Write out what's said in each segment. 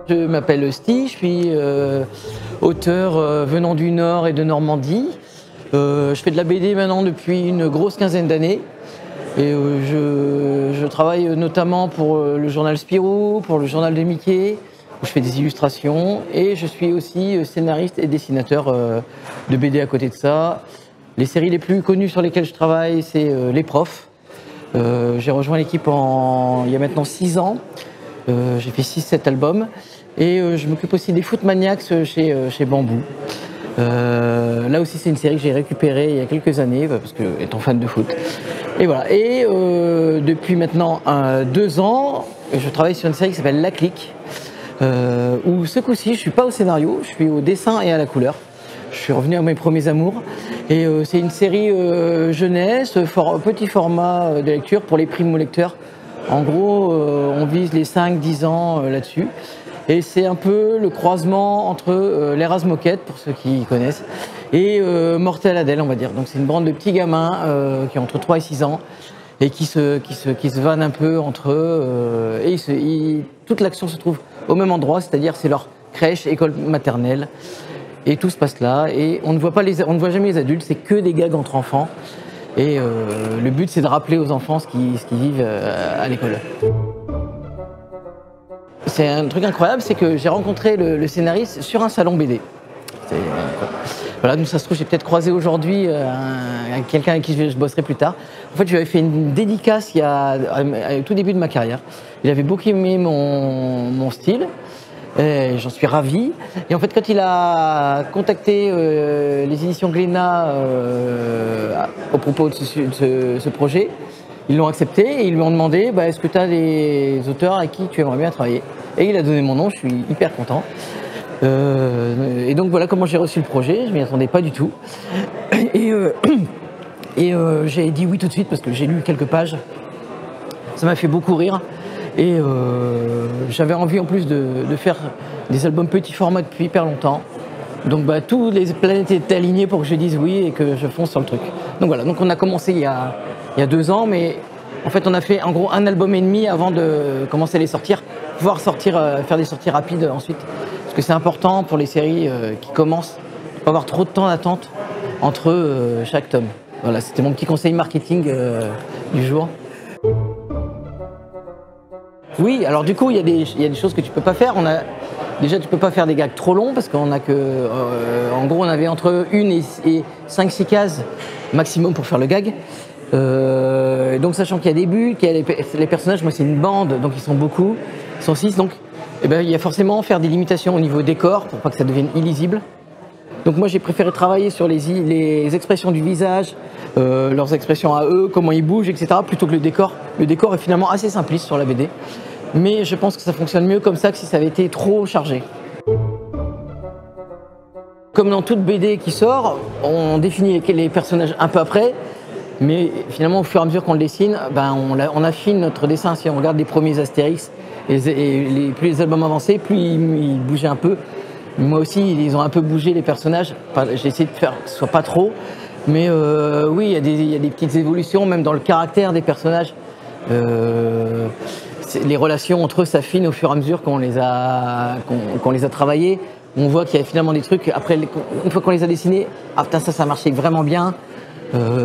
Je m'appelle Sti, je suis auteur venant du Nord et de Normandie. Je fais de la BD maintenant depuis une grosse quinzaine d'années. Et je travaille notamment pour le journal Spirou, pour le journal de Mickey, où je fais des illustrations. Et je suis aussi scénariste et dessinateur de BD à côté de ça. Les séries les plus connues sur lesquelles je travaille, c'est Les Profs. J'ai rejoint l'équipe il y a maintenant 6 ans. J'ai fait 6-7 albums. Et je m'occupe aussi des Foot Maniacs chez Bambou. Là aussi, c'est une série que j'ai récupérée il y a quelques années, parce que étant fan de foot. Et voilà. Et depuis maintenant 2 ans, je travaille sur une série qui s'appelle La Clique, où ce coup-ci, je ne suis pas au scénario, je suis au dessin et à la couleur. Je suis revenu à mes premiers amours. Et c'est une série jeunesse, petit format de lecture pour les primo-lecteurs. En gros, on vise les 5-10 ans là-dessus. Et c'est un peu le croisement entre les Razmoquettes, pour ceux qui connaissent, et Mortel Adèle, on va dire. Donc c'est une bande de petits gamins qui ont entre 3 et 6 ans et qui se vannent un peu entre eux. Toute l'action se trouve au même endroit, c'est-à-dire c'est leur crèche, école maternelle. Et tout se passe là. Et on ne voit jamais les adultes, c'est que des gags entre enfants. Et le but, c'est de rappeler aux enfants ce qu'ils vivent à l'école. C'est un truc incroyable, c'est que j'ai rencontré le scénariste sur un salon BD. Voilà, donc ça se trouve, j'ai peut-être croisé aujourd'hui quelqu'un avec qui je bosserai plus tard. En fait, je lui avais fait une dédicace au tout début de ma carrière. Il avait beaucoup aimé mon style, j'en suis ravi. Et en fait, quand il a contacté les éditions Glénat au propos de ce projet, ils l'ont accepté et ils lui ont demandé est-ce que tu as des auteurs avec qui tu aimerais bien travailler. Et il a donné mon nom, je suis hyper content. Et donc voilà comment j'ai reçu le projet, je ne m'y attendais pas du tout. Et j'ai dit oui tout de suite parce que j'ai lu quelques pages. Ça m'a fait beaucoup rire. Et j'avais envie en plus de faire des albums petits format depuis hyper longtemps. Donc tous les planètes étaient alignées pour que je dise oui et que je fonce sur le truc. Donc voilà, donc on a commencé il y a 2 ans, mais en fait on a fait en gros un album et demi avant de commencer à les sortir, pouvoir faire des sorties rapides ensuite. Parce que c'est important pour les séries qui commencent, de ne pas avoir trop de temps d'attente entre chaque tome. Voilà, c'était mon petit conseil marketing du jour. Oui, alors du coup, il y a des choses que tu peux pas faire. Déjà, tu peux pas faire des gags trop longs parce qu'on a que, en gros, on avait entre 1 et 5-6 cases maximum pour faire le gag. Donc, sachant qu'il y a des buts, qu'il y a les personnages, moi c'est une bande, donc ils sont beaucoup, ils sont 6, donc il y a forcément faire des limitations au niveau décor pour pas que ça devienne illisible. Donc moi j'ai préféré travailler sur les expressions du visage, leurs expressions à eux, comment ils bougent, etc. plutôt que le décor. Le décor est finalement assez simpliste sur la BD, mais je pense que ça fonctionne mieux comme ça que si ça avait été trop chargé. Comme dans toute BD qui sort, on définit les personnages un peu après, mais finalement au fur et à mesure qu'on le dessine, on affine notre dessin. Si on regarde les premiers Astérix, plus les albums avancés, plus ils bougeaient un peu. Moi aussi, ils ont un peu bougé les personnages. J'ai essayé de faire que ce soit pas trop, mais oui, il y a des petites évolutions, même dans le caractère des personnages. Les relations entre eux s'affinent au fur et à mesure qu'on les a travaillés. On voit qu'il y a finalement des trucs. Après, une fois qu'on les a dessinés, ah putain, ça marchait vraiment bien.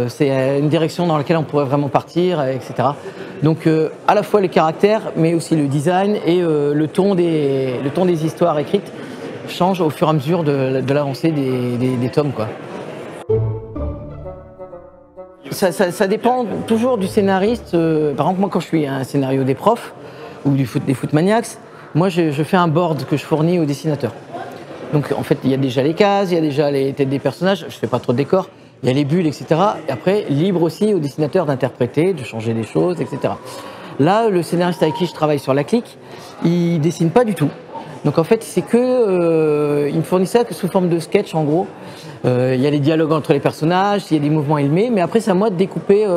C'est une direction dans laquelle on pourrait vraiment partir, etc. Donc à la fois les caractères, mais aussi le design et le ton des histoires écrites change au fur et à mesure de l'avancée des tomes, quoi. Ça dépend toujours du scénariste. Par exemple, moi quand je suis un scénario des profs ou des Foot Maniacs, moi je fais un board que je fournis au dessinateur. Donc en fait il y a déjà les cases, il y a déjà les têtes des personnages, je fais pas trop de décor, il y a les bulles, etc. Et après libre aussi au dessinateur d'interpréter, de changer des choses, etc. Là le scénariste avec qui je travaille sur La Clique, il dessine pas du tout. Donc en fait, c'est il me fournit ça que sous forme de sketch en gros. Il y a les dialogues entre les personnages, il y a des mouvements animés, mais après c'est à moi de découper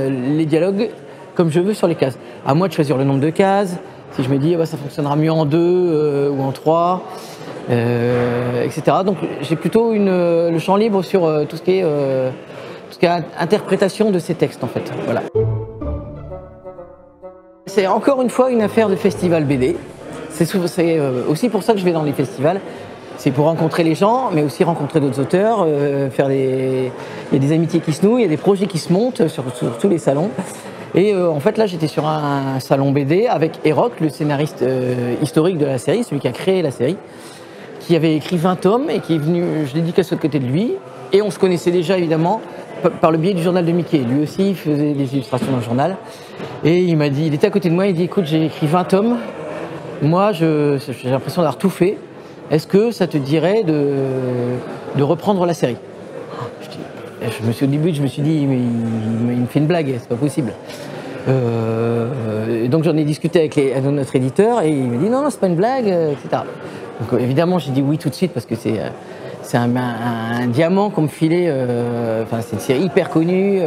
les dialogues comme je veux sur les cases. À moi de choisir le nombre de cases, si je me dis ça fonctionnera mieux en 2 ou en 3, etc. Donc j'ai plutôt le champ libre sur tout ce qui est interprétation de ces textes en fait. Voilà. C'est encore une fois une affaire de festival BD. C'est aussi pour ça que je vais dans les festivals. C'est pour rencontrer les gens, mais aussi rencontrer d'autres auteurs, il y a des amitiés qui se nouent, il y a des projets qui se montent sur tous les salons. Et en fait là j'étais sur un salon BD avec Eroc, le scénariste historique de la série, celui qui a créé la série, qui avait écrit 20 tomes et qui est venu, je dédicace de côté de lui. Et on se connaissait déjà évidemment par le biais du journal de Mickey. Lui aussi il faisait des illustrations dans le journal. Et il m'a dit, il était à côté de moi, il dit écoute, j'ai écrit 20 tomes, moi j'ai l'impression d'avoir tout fait. Est-ce que ça te dirait de reprendre la série? Au début, je me suis dit, mais il me fait une blague, c'est pas possible. Et donc j'en ai discuté avec notre éditeur et il m'a dit non, c'est pas une blague, etc. Donc évidemment, j'ai dit oui tout de suite parce que c'est un diamant qu'on me filait. C'est une série hyper connue,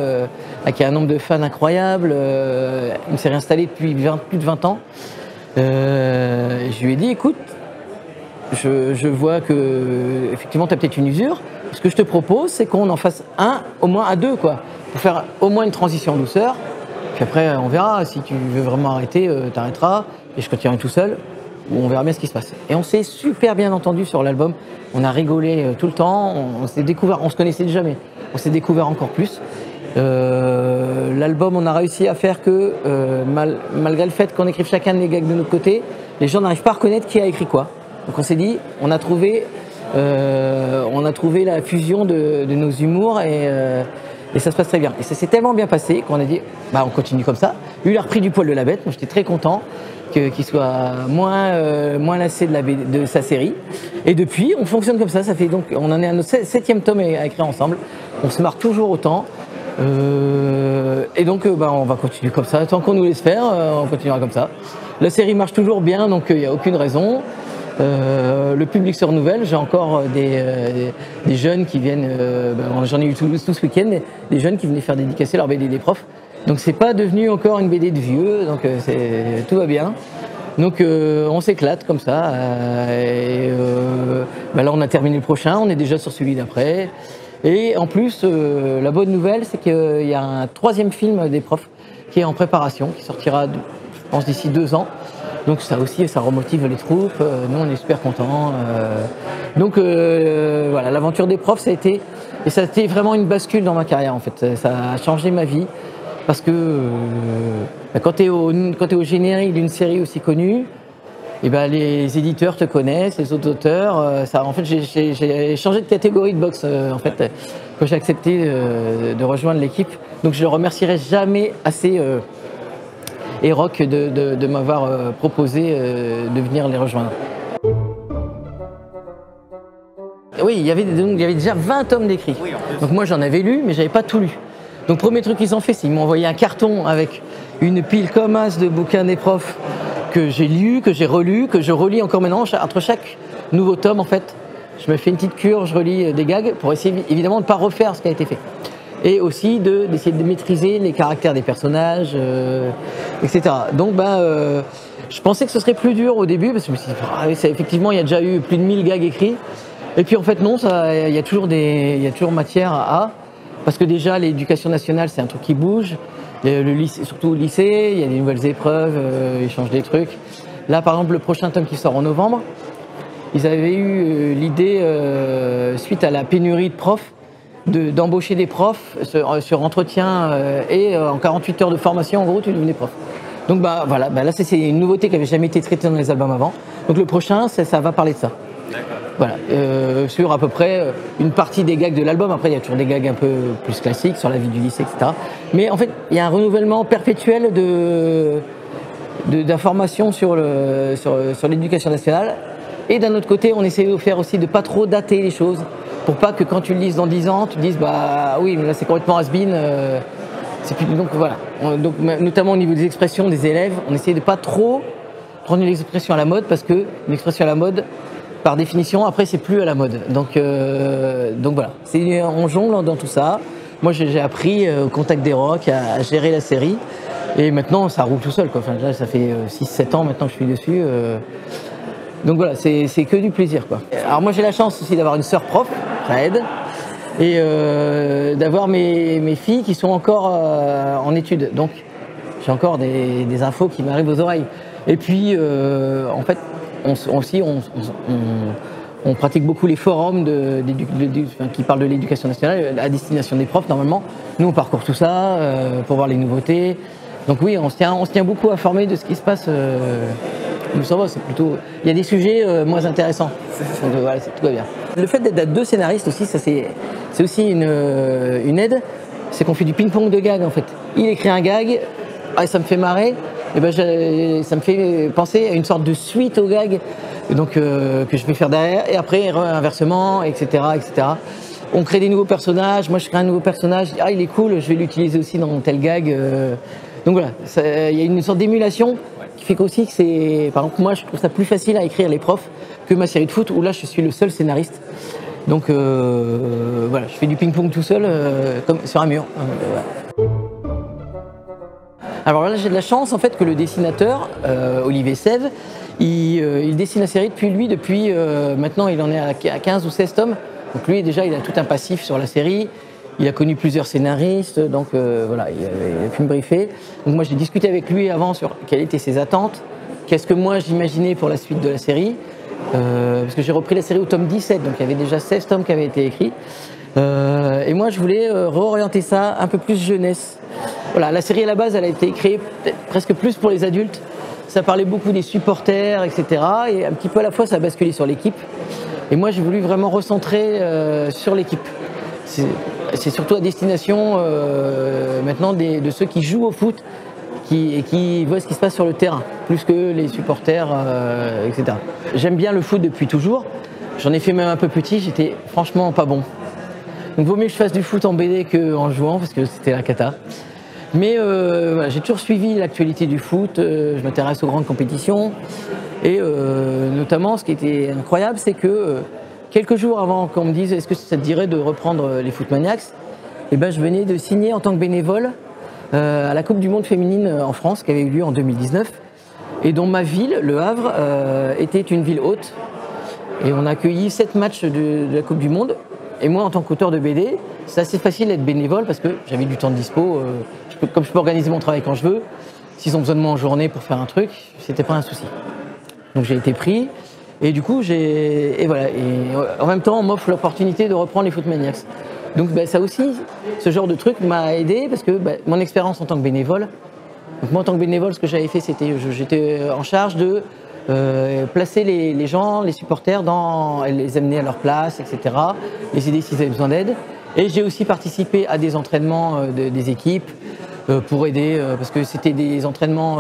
qui a un nombre de fans incroyable, une série installée depuis plus de 20 ans. Je lui ai dit écoute, je vois que effectivement tu as peut-être une usure. Ce que je te propose, c'est qu'on en fasse au moins à deux, quoi, pour faire au moins une transition en douceur. Puis après, on verra. Si tu veux vraiment arrêter, tu arrêteras. Et je continuerai tout seul. Ou on verra bien ce qui se passe. Et on s'est super bien entendu sur l'album. On a rigolé tout le temps. On s'est découvert. On se connaissait déjà, mais on s'est découvert encore plus. L'album, on a réussi à faire que, malgré le fait qu'on écrive chacun des gags de notre côté, les gens n'arrivent pas à reconnaître qui a écrit quoi. Donc on s'est dit, on a trouvé la fusion de nos humours et ça se passe très bien. Et ça s'est tellement bien passé qu'on a dit, on continue comme ça. Lui, il a repris du poil de la bête. Moi, j'étais très content qu'il soit moins lassé de sa série. Et depuis, on fonctionne comme ça. Ça fait donc, on en est à notre 7e tome à écrire ensemble. On se marre toujours autant. Et donc, on va continuer comme ça. Tant qu'on nous laisse faire, on continuera comme ça. La série marche toujours bien, donc il n'y a aucune raison. Le public se renouvelle. J'ai encore des jeunes qui viennent, j'en ai eu tout ce week-end, des jeunes qui venaient faire dédicacer leur BD des profs. Donc c'est pas devenu encore une BD de vieux, donc tout va bien. Donc on s'éclate comme ça. Là on a terminé le prochain, on est déjà sur celui d'après. Et en plus, la bonne nouvelle, c'est qu'il y a un 3e film des profs qui est en préparation, qui sortira, je pense, d'ici 2 ans. Donc ça aussi, ça remotive les troupes. Nous, on est super contents. Donc voilà, l'aventure des profs, ça a été vraiment une bascule dans ma carrière en fait. Ça a changé ma vie parce que quand tu es au générique d'une série aussi connue, et les éditeurs te connaissent, les autres auteurs. En fait, j'ai changé de catégorie de boxe en fait quand j'ai accepté de rejoindre l'équipe. Donc je ne remercierai jamais assez. Eroc de m'avoir proposé de venir les rejoindre. Oui, il y avait déjà 20 tomes d'écrits. Oui, donc moi j'en avais lu, mais j'avais pas tout lu. Donc premier truc qu'ils ont fait, c'est qu'ils m'ont envoyé un carton avec une pile comme as de bouquins des profs que j'ai lu, que j'ai relu, que je relis encore maintenant. Entre chaque nouveau tome, en fait, je me fais une petite cure, je relis des gags pour essayer évidemment de ne pas refaire ce qui a été fait. Et aussi d'essayer de maîtriser les caractères des personnages, etc. Donc je pensais que ce serait plus dur au début, parce que je me suis dit, effectivement il y a déjà eu plus de 1000 gags écrits. Et puis en fait non, il y a toujours matière à, parce que déjà l'éducation nationale c'est un truc qui bouge, le lycée, surtout au lycée, il y a des nouvelles épreuves, ils changent des trucs. Là par exemple le prochain tome qui sort en novembre, ils avaient eu l'idée, suite à la pénurie de profs, d'embaucher des profs sur entretien et en 48 heures de formation, en gros, tu devenais prof. Donc voilà, là c'est une nouveauté qui n'avait jamais été traitée dans les albums avant. Donc le prochain, ça va parler de ça. Voilà, sur à peu près une partie des gags de l'album. Après, il y a toujours des gags un peu plus classiques sur la vie du lycée, etc. Mais en fait, il y a un renouvellement perpétuel d'informations sur l'éducation nationale. Et d'un autre côté, on essaie de faire aussi de pas trop dater les choses, pour pas que quand tu le lises dans 10 ans, tu te dises oui, mais là c'est complètement has-been. Donc voilà. Donc, notamment au niveau des expressions des élèves, on essaie de pas trop prendre une expression à la mode, parce que une expression à la mode, par définition, après c'est plus à la mode. Donc voilà, on jongle dans tout ça. Moi j'ai appris au contact d'Eroc à gérer la série, et maintenant ça roule tout seul, quoi. Enfin, là, ça fait 6-7 ans maintenant que je suis dessus. Donc voilà, c'est que du plaisir, quoi. Alors moi j'ai la chance aussi d'avoir une sœur prof, ça aide, et d'avoir mes filles qui sont encore en études. Donc j'ai encore des infos qui m'arrivent aux oreilles. Et puis, en fait, on pratique beaucoup les forums qui parlent de l'éducation nationale à destination des profs normalement. Nous, on parcourt tout ça pour voir les nouveautés. Donc oui, on se tient beaucoup informé de ce qui se passe. Mais ça va, c'est plutôt. Il y a des sujets moins intéressants. Donc voilà, tout va bien. Le fait d'être 2 scénaristes aussi, ça c'est aussi une aide. C'est qu'on fait du ping-pong de gags en fait. Il écrit un gag, ça me fait marrer. Et ben ça me fait penser à une sorte de suite au gag donc, que je vais faire derrière. Et après, inversement, etc., etc. On crée des nouveaux personnages. Moi, je crée un nouveau personnage. Ah, il est cool, je vais l'utiliser aussi dans tel gag. Donc voilà, il y a une sorte d'émulation qui fait qu'aussi que c'est. Par exemple, moi, je trouve ça plus facile à écrire les profs que ma série de foot où là, je suis le seul scénariste. Donc voilà, je fais du ping-pong tout seul, comme sur un mur. Voilà. Alors là, j'ai de la chance en fait que le dessinateur, Olivier Sève, il dessine la série depuis maintenant il en est à 15 ou 16 tomes. Donc lui déjà il a tout un passif sur la série, il a connu plusieurs scénaristes, donc voilà, il a pu me briefer. Donc moi j'ai discuté avec lui avant sur quelles étaient ses attentes, qu'est-ce que moi j'imaginais pour la suite de la série, parce que j'ai repris la série au tome 17, donc il y avait déjà 16 tomes qui avaient été écrits. Et moi je voulais réorienter ça un peu plus jeunesse. Voilà, la série à la base elle a été créée presque plus pour les adultes. Ça parlait beaucoup des supporters, etc. Et un petit peu à la fois ça a basculé sur l'équipe. Et moi j'ai voulu vraiment recentrer sur l'équipe. C'est surtout à destination maintenant de ceux qui jouent au foot et qui voient ce qui se passe sur le terrain, plus que les supporters, etc. J'aime bien le foot depuis toujours. J'en ai fait même un peu petit, j'étais franchement pas bon. Donc vaut mieux que je fasse du foot en BD qu'en jouant parce que c'était la cata. Mais voilà, j'ai toujours suivi l'actualité du foot, je m'intéresse aux grandes compétitions. Et notamment, ce qui était incroyable, c'est que quelques jours avant qu'on me dise est-ce que ça te dirait de reprendre les Footmaniacs, eh ben, je venais de signer en tant que bénévole à la Coupe du Monde féminine en France, qui avait eu lieu en 2019, et dont ma ville, Le Havre, était une ville hôte. Et on a accueilli 7 matchs de la Coupe du Monde. Et moi, en tant qu'auteur de BD, c'est assez facile d'être bénévole parce que j'avais du temps de dispo. Comme je peux organiser mon travail quand je veux, s'ils ont besoin de moi en journée pour faire un truc, c'était pas un souci. Donc j'ai été pris. Et du coup, voilà. Et en même temps, on m'offre l'opportunité de reprendre les Footmaniacs. Donc ça aussi, ce genre de truc m'a aidé parce que mon expérience en tant que bénévole. Donc moi, en tant que bénévole, ce que j'avais fait, c'était j'étais en charge de placer les gens, les supporters, les amener à leur place, etc. Les aider s'ils avaient besoin d'aide. Et j'ai aussi participé à des entraînements des équipes pour aider, parce que c'était des entraînements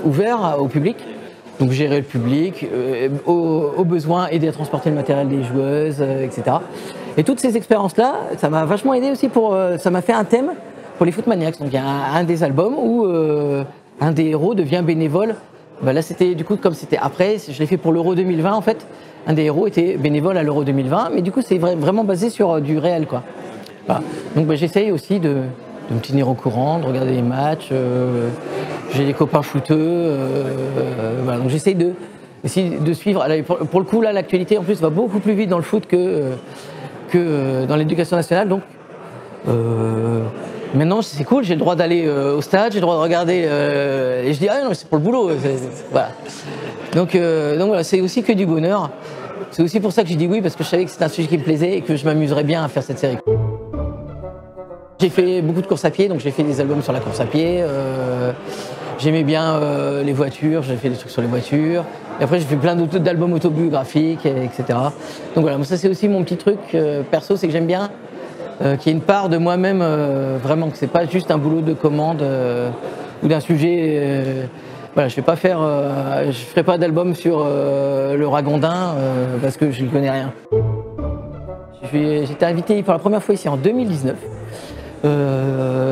ouverts au public. Donc gérer le public, au besoin, aider à transporter le matériel des joueuses, etc. Et toutes ces expériences-là, ça m'a vachement aidé aussi ça m'a fait un thème pour les Footmaniacs. Donc il y a un des albums où un des héros devient bénévole. Là c'était du coup comme c'était après, je l'ai fait pour l'Euro 2020 en fait. Un des héros était bénévole à l'Euro 2020, mais du coup c'est vraiment basé sur du réel quoi. Voilà. Donc j'essaye aussi de me tenir au courant, de regarder les matchs. J'ai des copains footeux, voilà. Donc j'essaye de suivre. Pour le coup là l'actualité en plus va beaucoup plus vite dans le foot que dans l'éducation nationale. Donc maintenant c'est cool, j'ai le droit d'aller au stade, j'ai le droit de regarder et je dis ah non c'est pour le boulot. Voilà. Donc voilà, c'est aussi que du bonheur. C'est aussi pour ça que j'ai dit oui, parce que je savais que c'était un sujet qui me plaisait et que je m'amuserais bien à faire cette série. J'ai fait beaucoup de courses à pied, donc j'ai fait des albums sur la course à pied. J'aimais bien les voitures, j'ai fait des trucs sur les voitures. Et après j'ai fait plein d'albums autobiographiques, etc. Donc voilà, ça c'est aussi mon petit truc perso, c'est que j'aime bien qu'il y ait une part de moi-même, vraiment, que c'est pas juste un boulot de commande ou d'un sujet. Voilà, je ferai pas d'album sur le Ragondin parce que je ne connais rien. J'étais invité pour la première fois ici en 2019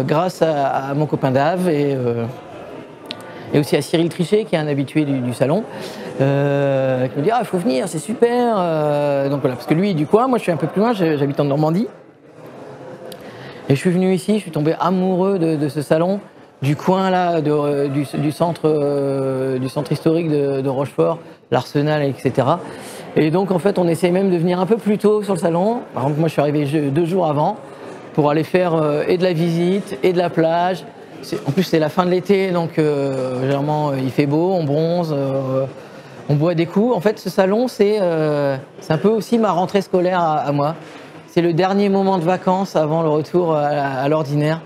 grâce à mon copain Dave et aussi à Cyril Trichet qui est un habitué du salon qui me dit ah il faut venir, c'est super. Donc voilà, parce que lui est du coin, moi je suis un peu plus loin, j'habite en Normandie. Et je suis venu ici, je suis tombé amoureux de ce salon, du coin là, du centre historique de Rochefort, l'Arsenal, etc. Et donc en fait on essaye même de venir un peu plus tôt sur le salon. Par exemple moi je suis arrivé 2 jours avant pour aller faire et de la visite et de la plage En plus c'est la fin de l'été, donc généralement il fait beau, on bronze, on boit des coups. En fait ce salon c'est un peu aussi ma rentrée scolaire à moi. C'est le dernier moment de vacances avant le retour à l'ordinaire.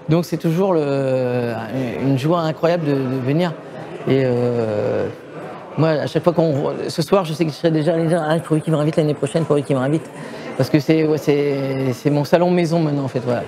Donc c'est toujours une joie incroyable de venir. Et moi, à chaque fois ce soir, je sais que je serai déjà allé dire, ah, il faudrait qu'il me réinvite l'année prochaine, il faudrait qu'il me réinvite. Parce que c'est mon salon maison maintenant, en fait. Voilà.